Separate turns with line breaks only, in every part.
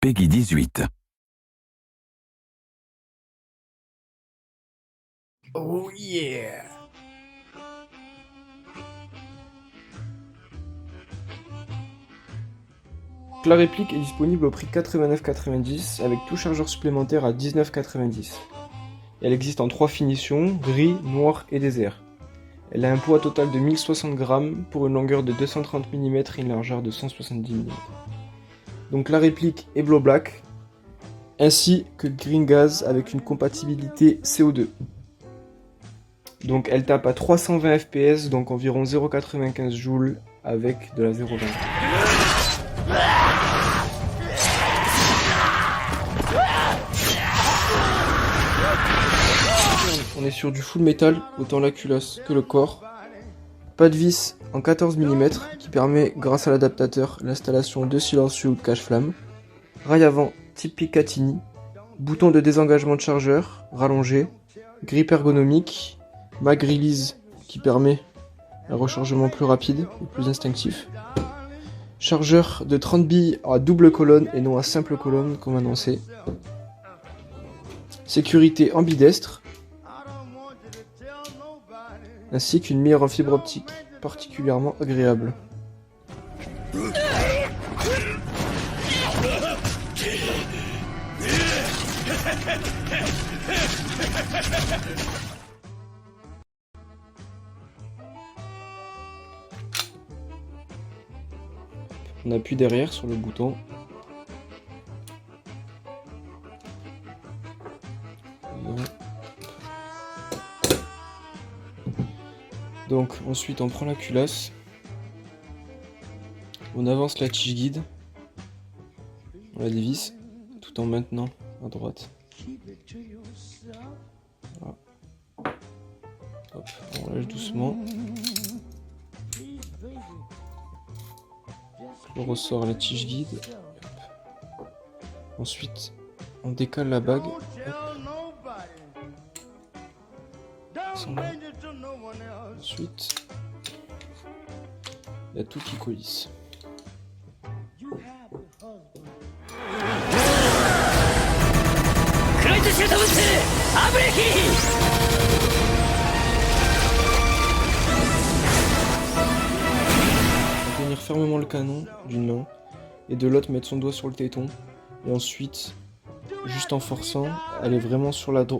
Peggy 18.
Oh yeah! La réplique est disponible au prix 89,90 avec tout chargeur supplémentaire à 19,90. Elle existe en 3 finitions, gris, noir et désert. Elle a un poids total de 1060 grammes pour une longueur de 230 mm et une largeur de 170 mm. Donc la réplique est Blow Black, ainsi que Green Gas avec une compatibilité CO2. Donc elle tape à 320 fps, donc environ 0,95 joules avec de la 0,20. On est sur du full métal, autant la culasse que le corps. Pas de vis en 14 mm qui permet, grâce à l'adaptateur, l'installation de silencieux ou de cache-flamme. Rail avant type Picatinny. Bouton de désengagement de chargeur, rallongé. Grip ergonomique. Mag Release qui permet un rechargement plus rapide et plus instinctif. Chargeur de 30 billes à double colonne et non à simple colonne comme annoncé. Sécurité ambidestre. Ainsi qu'une mire en fibre optique particulièrement agréable. On appuie derrière sur le bouton. Donc ensuite on prend la culasse, on avance la tige guide, on la dévisse tout en maintenant à droite. Voilà. Hop, on lâche doucement. On ressort la tige guide. Hop. Ensuite on décale la bague. Hop. Ensuite, il y a tout qui coulisse. Tenir fermement le canon d'une main et de l'autre mettre son doigt sur le téton et ensuite, juste en forçant, aller vraiment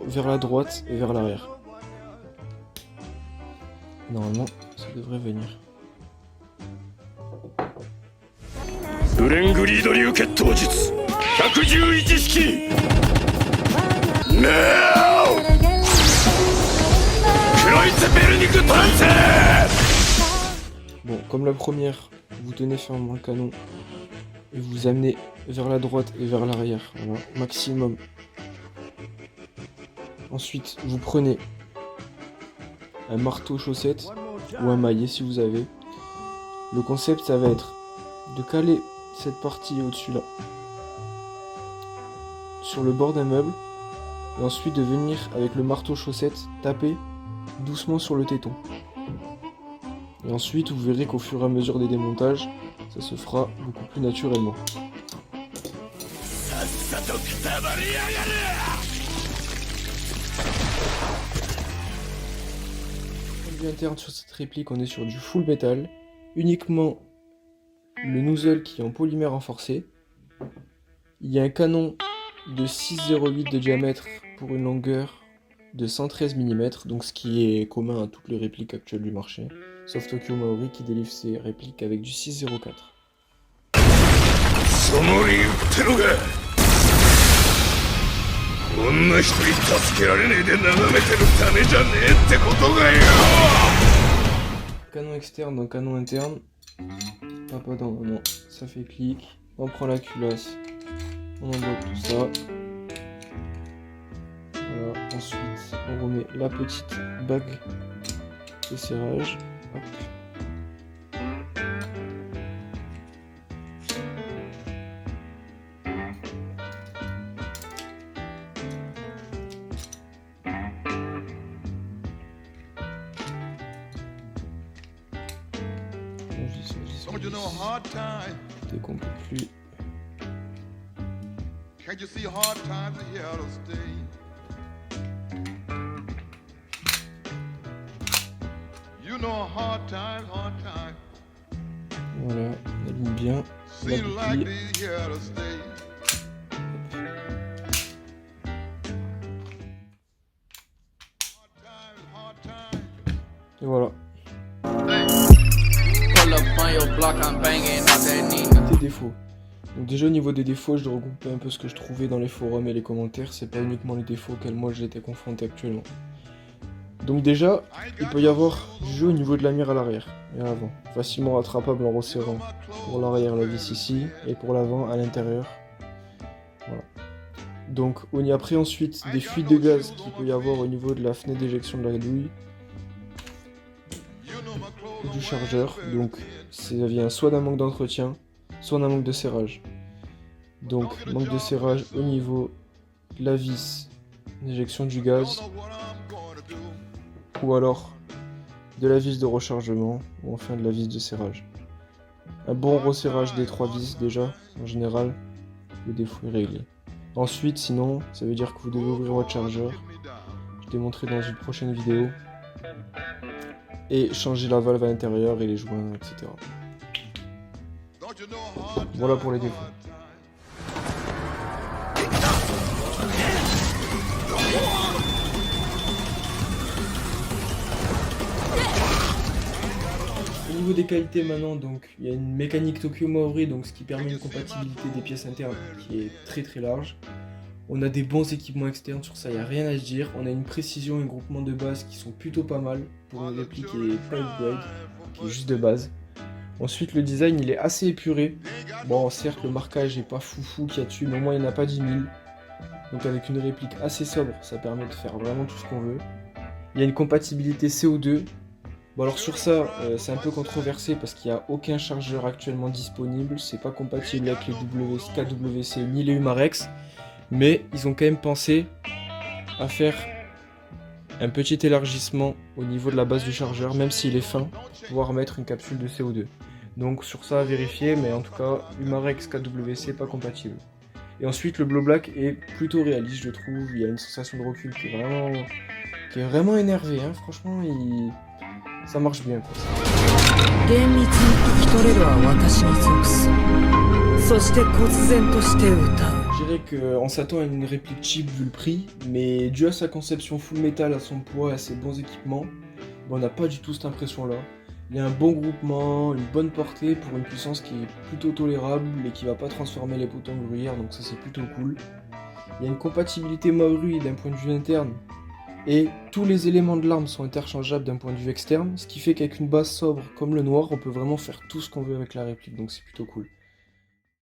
vers la droite et vers l'arrière. Normalement, ça devrait venir. Bon, comme la première, vous tenez fermement le canon et vous amenez vers la droite et vers l'arrière, voilà, maximum. Ensuite, vous prenez un marteau chaussette ou un maillet si vous avez. Le concept, ça va être de caler cette partie au-dessus là sur le bord d'un meuble et ensuite de venir avec le marteau chaussette taper doucement sur le téton. Et ensuite, vous verrez qu'au fur et à mesure des démontages, ça se fera beaucoup plus naturellement. Interne sur cette réplique, on est sur du full métal, uniquement le nozzle qui est en polymère renforcé. Il y a un canon de 6,08 de diamètre pour une longueur de 113 mm, donc ce qui est commun à toutes les répliques actuelles du marché, sauf Tokyo Maori qui délivre ses répliques avec du 6,04. Canon externe dans canon interne. Pas dans non, ça fait clic. On prend la culasse. On envoie tout ça. Voilà, ensuite on remet la petite bague de serrage. Hop. Dès qu'on peut plus
Can you see hard times are here to stay? You know hard times, hard times.
Voilà, on aligne bien. On va
Seem like
boucler.
these here to stay. Hard times.
Et voilà.
Pull up on your block, I'm banging out that Nina.
Tes défauts. Donc déjà au niveau des défauts, je regroupais un peu ce que je trouvais dans les forums et les commentaires. C'est pas uniquement les défauts auxquels moi j'ai été confronté actuellement. Donc déjà, il peut y avoir du jeu au niveau de la mire à l'arrière et à l'avant. Facilement rattrapable en resserrant pour l'arrière la vis ici et pour l'avant à l'intérieur. Voilà. Donc on y a pris ensuite des fuites de gaz qu'il peut y avoir au niveau de la fenêtre d'éjection de la douille et du chargeur. Donc ça vient soit d'un manque d'entretien, soit d'un manque de serrage. Donc manque de serrage au niveau de la vis d'éjection du gaz, ou alors de la vis de rechargement, ou enfin de la vis de serrage. Un bon resserrage des trois vis déjà, en général, le défaut est réglé. Ensuite, sinon, ça veut dire que vous devez ouvrir votre chargeur, je t'ai montré dans une prochaine vidéo, et changer la valve à l'intérieur et les joints, etc. Voilà pour les défauts. Au niveau des qualités maintenant, donc il y a une mécanique Tokyo Maori, donc ce qui permet une compatibilité des pièces internes qui est très large. On a des bons équipements externes, sur ça il n'y a rien à se dire. On a une précision et un groupement de base qui sont plutôt pas mal pour une réplique qui est pas upgrade, qui est juste de base. Ensuite le design il est assez épuré. Bon certes le marquage est pas foufou qu'il y a dessus, mais au moins il n'y en a pas 10 000. Donc avec une réplique assez sobre, ça permet de faire vraiment tout ce qu'on veut. Il y a une compatibilité CO2. Bon alors sur ça, c'est un peu controversé parce qu'il n'y a aucun chargeur actuellement disponible. C'est pas compatible avec les KWC ni les Humarex. Mais ils ont quand même pensé à faire un petit élargissement au niveau de la base du chargeur, même s'il est fin, pour pouvoir mettre une capsule de CO2. Donc sur ça à vérifier, mais en tout cas, Humarex KWC pas compatible. Et ensuite le Blow Black est plutôt réaliste je trouve, il y a une sensation de recul qui est vraiment énervé, hein. Franchement ça marche bien quoi.
厳密に聞き取れるは私に属す。そして忽然として歌う。
Je dirais qu'on s'attend à une réplique cheap vu le prix, mais dû à sa conception full metal, à son poids et à ses bons équipements, on n'a pas du tout cette impression là. Il y a un bon groupement, une bonne portée pour une puissance qui est plutôt tolérable et qui va pas transformer les potents gruyères, donc ça c'est plutôt cool. Il y a une compatibilité Maori d'un point de vue interne, et tous les éléments de l'arme sont interchangeables d'un point de vue externe, ce qui fait qu'avec une base sobre comme le noir, on peut vraiment faire tout ce qu'on veut avec la réplique, donc c'est plutôt cool.